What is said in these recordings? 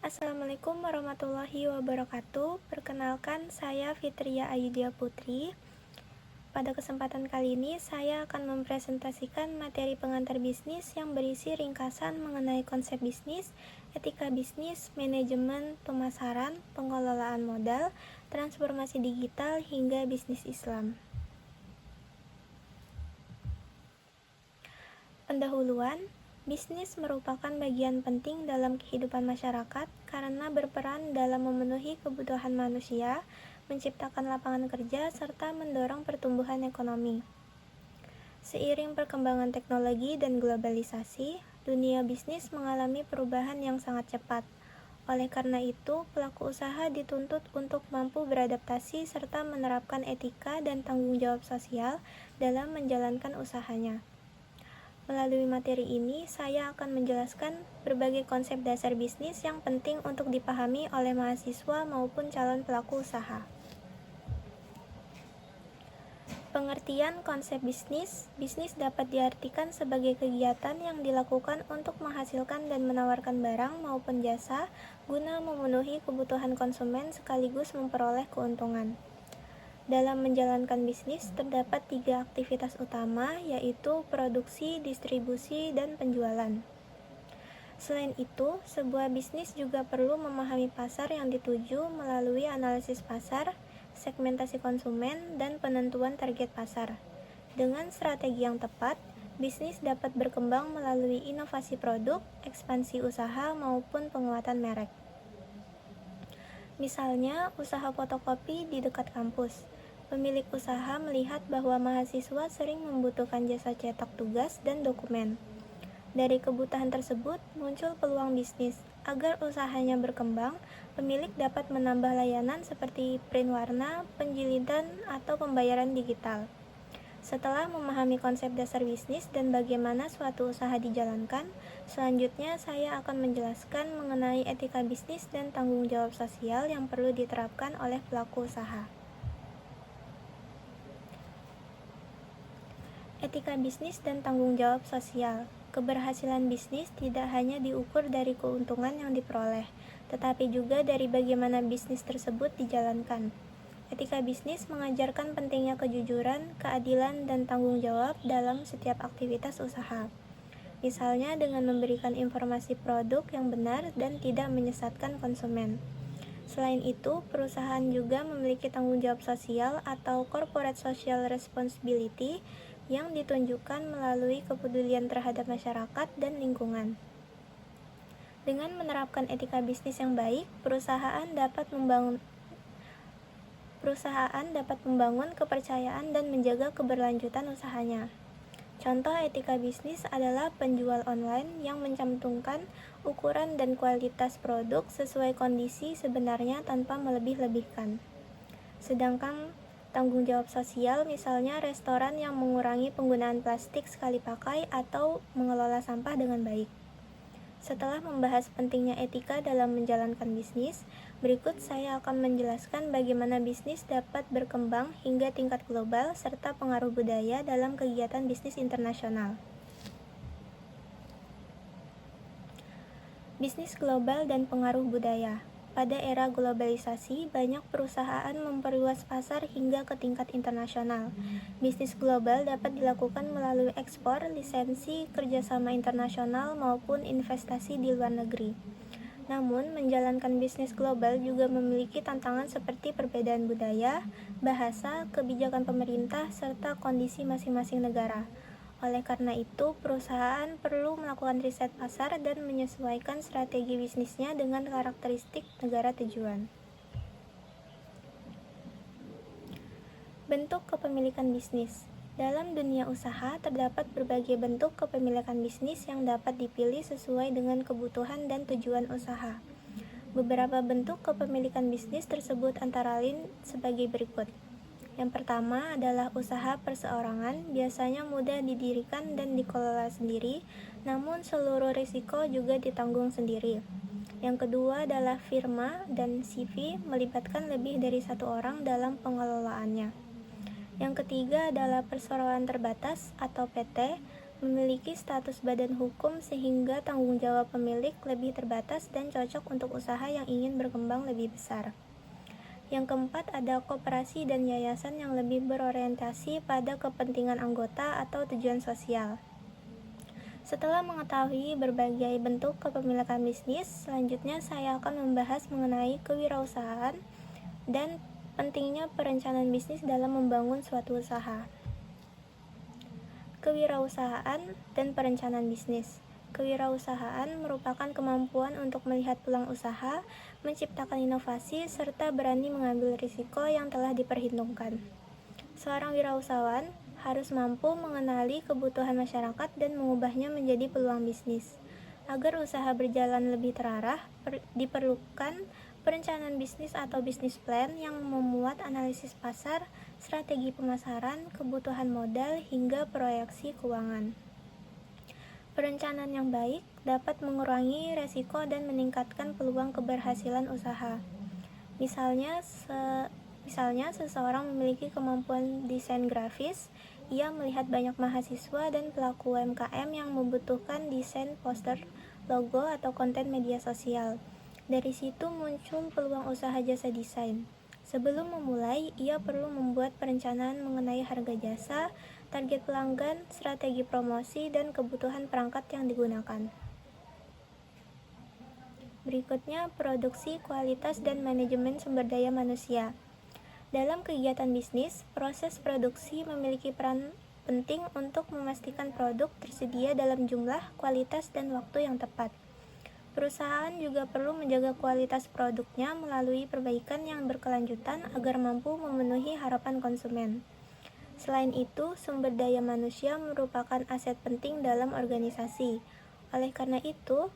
Assalamualaikum warahmatullahi wabarakatuh. Perkenalkan, saya Fitria Ayudya Putri. Pada kesempatan kali ini, saya akan mempresentasikan materi pengantar bisnis yang berisi ringkasan mengenai konsep bisnis, etika bisnis, manajemen, pemasaran, pengelolaan modal, transformasi digital, hingga bisnis Islam. Pendahuluan. Bisnis merupakan bagian penting dalam kehidupan masyarakat karena berperan dalam memenuhi kebutuhan manusia, menciptakan lapangan kerja, serta mendorong pertumbuhan ekonomi. Seiring perkembangan teknologi dan globalisasi, dunia bisnis mengalami perubahan yang sangat cepat. Oleh karena itu, pelaku usaha dituntut untuk mampu beradaptasi serta menerapkan etika dan tanggung jawab sosial dalam menjalankan usahanya. Melalui materi ini, saya akan menjelaskan berbagai konsep dasar bisnis yang penting untuk dipahami oleh mahasiswa maupun calon pelaku usaha. Pengertian konsep bisnis. Bisnis dapat diartikan sebagai kegiatan yang dilakukan untuk menghasilkan dan menawarkan barang maupun jasa guna memenuhi kebutuhan konsumen sekaligus memperoleh keuntungan. Dalam menjalankan bisnis, terdapat 3 aktivitas utama, yaitu produksi, distribusi, dan penjualan. Selain itu, sebuah bisnis juga perlu memahami pasar yang dituju melalui analisis pasar, segmentasi konsumen, dan penentuan target pasar. Dengan strategi yang tepat, bisnis dapat berkembang melalui inovasi produk, ekspansi usaha, maupun penguatan merek. Misalnya, usaha fotokopi di dekat kampus. Pemilik usaha melihat bahwa mahasiswa sering membutuhkan jasa cetak tugas dan dokumen. Dari kebutuhan tersebut, muncul peluang bisnis. Agar usahanya berkembang, pemilik dapat menambah layanan seperti print warna, penjilitan, atau pembayaran digital. Setelah memahami konsep dasar bisnis dan bagaimana suatu usaha dijalankan, selanjutnya saya akan menjelaskan mengenai etika bisnis dan tanggung jawab sosial yang perlu diterapkan oleh pelaku usaha. Etika bisnis dan tanggung jawab sosial. Keberhasilan bisnis tidak hanya diukur dari keuntungan yang diperoleh, tetapi juga dari bagaimana bisnis tersebut dijalankan. Etika bisnis mengajarkan pentingnya kejujuran, keadilan, dan tanggung jawab dalam setiap aktivitas usaha. Misalnya dengan memberikan informasi produk yang benar dan tidak menyesatkan konsumen. Selain itu, perusahaan juga memiliki tanggung jawab sosial atau corporate social responsibility yang ditunjukkan melalui kepedulian terhadap masyarakat dan lingkungan. Dengan menerapkan etika bisnis yang baik, perusahaan dapat membangun kepercayaan dan menjaga keberlanjutan usahanya. Contoh etika bisnis adalah penjual online yang mencantumkan ukuran dan kualitas produk sesuai kondisi sebenarnya tanpa melebih-lebihkan. Sedangkan tanggung jawab sosial misalnya restoran yang mengurangi penggunaan plastik sekali pakai atau mengelola sampah dengan baik. Setelah membahas pentingnya etika dalam menjalankan bisnis, berikut saya akan menjelaskan bagaimana bisnis dapat berkembang hingga tingkat global serta pengaruh budaya dalam kegiatan bisnis internasional. Bisnis global dan pengaruh budaya. Pada era globalisasi, banyak perusahaan memperluas pasar hingga ke tingkat internasional. Bisnis global dapat dilakukan melalui ekspor, lisensi, kerjasama internasional, maupun investasi di luar negeri. Namun, menjalankan bisnis global juga memiliki tantangan seperti perbedaan budaya, bahasa, kebijakan pemerintah, serta kondisi masing-masing negara. Oleh karena itu, perusahaan perlu melakukan riset pasar dan menyesuaikan strategi bisnisnya dengan karakteristik negara tujuan. Bentuk kepemilikan bisnis. Dalam dunia usaha, terdapat berbagai bentuk kepemilikan bisnis yang dapat dipilih sesuai dengan kebutuhan dan tujuan usaha. Beberapa bentuk kepemilikan bisnis tersebut antara lain sebagai berikut. Yang pertama adalah usaha perseorangan, biasanya mudah didirikan dan dikelola sendiri, namun seluruh risiko juga ditanggung sendiri. Yang kedua adalah firma dan CV, melibatkan lebih dari satu orang dalam pengelolaannya. Yang ketiga adalah perseroan terbatas atau PT, memiliki status badan hukum sehingga tanggung jawab pemilik lebih terbatas dan cocok untuk usaha yang ingin berkembang lebih besar. Yang keempat, ada koperasi dan yayasan yang lebih berorientasi pada kepentingan anggota atau tujuan sosial. Setelah mengetahui berbagai bentuk kepemilikan bisnis, selanjutnya saya akan membahas mengenai kewirausahaan dan pentingnya perencanaan bisnis dalam membangun suatu usaha. Kewirausahaan dan perencanaan bisnis. Kewirausahaan merupakan kemampuan untuk melihat peluang usaha, menciptakan inovasi, serta berani mengambil risiko yang telah diperhitungkan. Seorang wirausahawan harus mampu mengenali kebutuhan masyarakat dan mengubahnya menjadi peluang bisnis. Agar usaha berjalan lebih terarah, diperlukan perencanaan bisnis atau bisnis plan yang memuat analisis pasar, strategi pemasaran, kebutuhan modal, hingga proyeksi keuangan. Perencanaan yang baik dapat mengurangi resiko dan meningkatkan peluang keberhasilan usaha. Misalnya, seseorang memiliki kemampuan desain grafis, ia melihat banyak mahasiswa dan pelaku UMKM yang membutuhkan desain poster, logo, atau konten media sosial. Dari situ muncul peluang usaha jasa desain. Sebelum memulai, ia perlu membuat perencanaan mengenai harga jasa, target pelanggan, strategi promosi, dan kebutuhan perangkat yang digunakan. Berikutnya, produksi, kualitas, dan manajemen sumber daya manusia. Dalam kegiatan bisnis, proses produksi memiliki peran penting untuk memastikan produk tersedia dalam jumlah, kualitas, dan waktu yang tepat. Perusahaan juga perlu menjaga kualitas produknya melalui perbaikan yang berkelanjutan agar mampu memenuhi harapan konsumen. Selain itu, sumber daya manusia merupakan aset penting dalam organisasi. Oleh karena itu,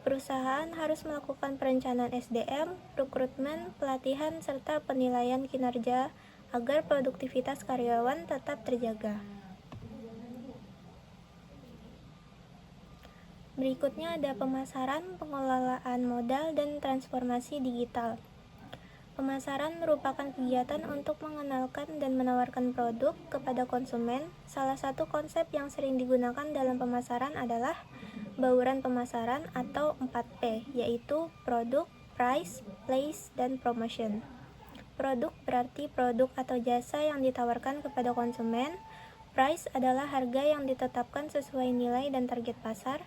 perusahaan harus melakukan perencanaan SDM, rekrutmen, pelatihan, serta penilaian kinerja agar produktivitas karyawan tetap terjaga. Berikutnya ada pemasaran, pengelolaan modal, dan transformasi digital. Pemasaran merupakan kegiatan untuk mengenalkan dan menawarkan produk kepada konsumen. Salah satu konsep yang sering digunakan dalam pemasaran adalah bauran pemasaran atau 4P, yaitu produk, price, place, dan promotion. Produk berarti produk atau jasa yang ditawarkan kepada konsumen. Price adalah harga yang ditetapkan sesuai nilai dan target pasar.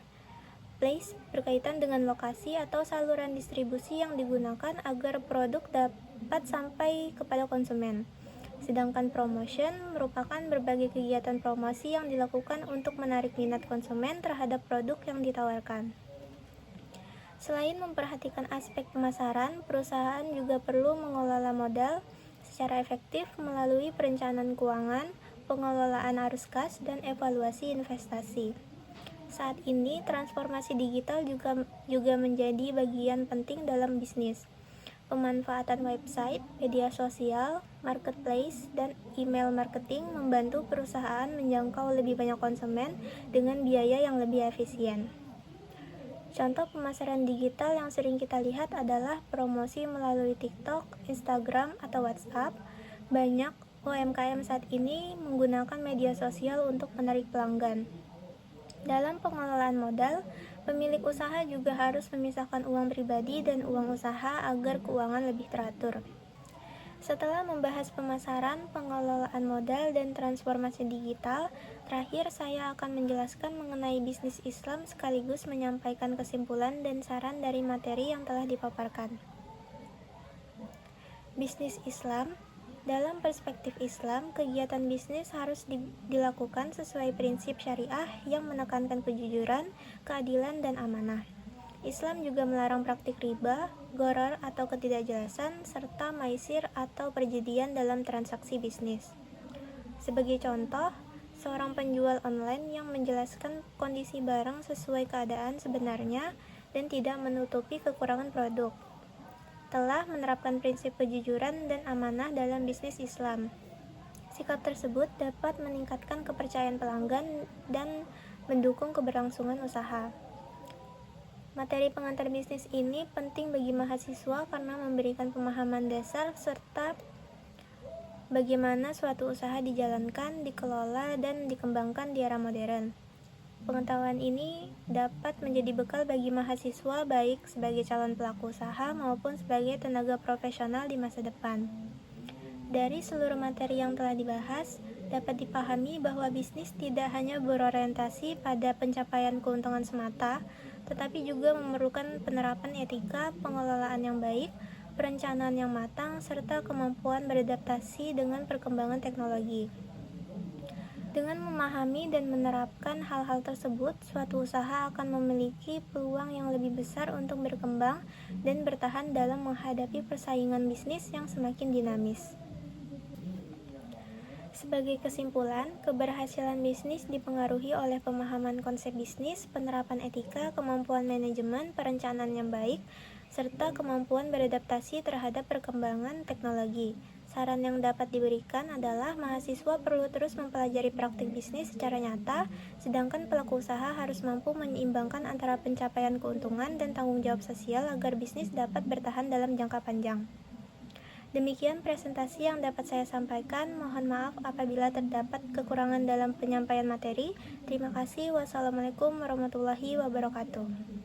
Place berkaitan dengan lokasi atau saluran distribusi yang digunakan agar produk dapat sampai kepada konsumen. Sedangkan promotion merupakan berbagai kegiatan promosi yang dilakukan untuk menarik minat konsumen terhadap produk yang ditawarkan. Selain memperhatikan aspek pemasaran, perusahaan juga perlu mengelola modal secara efektif melalui perencanaan keuangan, pengelolaan arus kas, dan evaluasi investasi. Saat ini, transformasi digital juga menjadi bagian penting dalam bisnis. Pemanfaatan website, media sosial, marketplace, dan email marketing membantu perusahaan menjangkau lebih banyak konsumen dengan biaya yang lebih efisien. Contoh pemasaran digital yang sering kita lihat adalah promosi melalui TikTok, Instagram, atau WhatsApp. Banyak UMKM saat ini menggunakan media sosial untuk menarik pelanggan. Dalam pengelolaan modal, pemilik usaha juga harus memisahkan uang pribadi dan uang usaha agar keuangan lebih teratur. Setelah membahas pemasaran, pengelolaan modal, dan transformasi digital, terakhir saya akan menjelaskan mengenai bisnis Islam sekaligus menyampaikan kesimpulan dan saran dari materi yang telah dipaparkan. Bisnis Islam. Dalam perspektif Islam, kegiatan bisnis harus dilakukan sesuai prinsip syariah yang menekankan kejujuran, keadilan, dan amanah. Islam juga melarang praktik riba, gharar atau ketidakjelasan, serta maisir atau perjudian dalam transaksi bisnis. Sebagai contoh, seorang penjual online yang menjelaskan kondisi barang sesuai keadaan sebenarnya dan tidak menutupi kekurangan produk telah menerapkan prinsip kejujuran dan amanah dalam bisnis Islam. Sikap tersebut dapat meningkatkan kepercayaan pelanggan dan mendukung keberlangsungan usaha. Materi pengantar bisnis ini penting bagi mahasiswa karena memberikan pemahaman dasar serta bagaimana suatu usaha dijalankan, dikelola, dan dikembangkan di era modern. Pengetahuan ini dapat menjadi bekal bagi mahasiswa baik sebagai calon pelaku usaha maupun sebagai tenaga profesional di masa depan. Dari seluruh materi yang telah dibahas, dapat dipahami bahwa bisnis tidak hanya berorientasi pada pencapaian keuntungan semata, tetapi juga memerlukan penerapan etika, pengelolaan yang baik, perencanaan yang matang, serta kemampuan beradaptasi dengan perkembangan teknologi. Dengan memahami dan menerapkan hal-hal tersebut, suatu usaha akan memiliki peluang yang lebih besar untuk berkembang dan bertahan dalam menghadapi persaingan bisnis yang semakin dinamis. Sebagai kesimpulan, keberhasilan bisnis dipengaruhi oleh pemahaman konsep bisnis, penerapan etika, kemampuan manajemen, perencanaan yang baik, serta kemampuan beradaptasi terhadap perkembangan teknologi. Saran yang dapat diberikan adalah mahasiswa perlu terus mempelajari praktik bisnis secara nyata, sedangkan pelaku usaha harus mampu menyeimbangkan antara pencapaian keuntungan dan tanggung jawab sosial agar bisnis dapat bertahan dalam jangka panjang. Demikian presentasi yang dapat saya sampaikan. Mohon maaf apabila terdapat kekurangan dalam penyampaian materi. Terima kasih. Wassalamualaikum warahmatullahi wabarakatuh.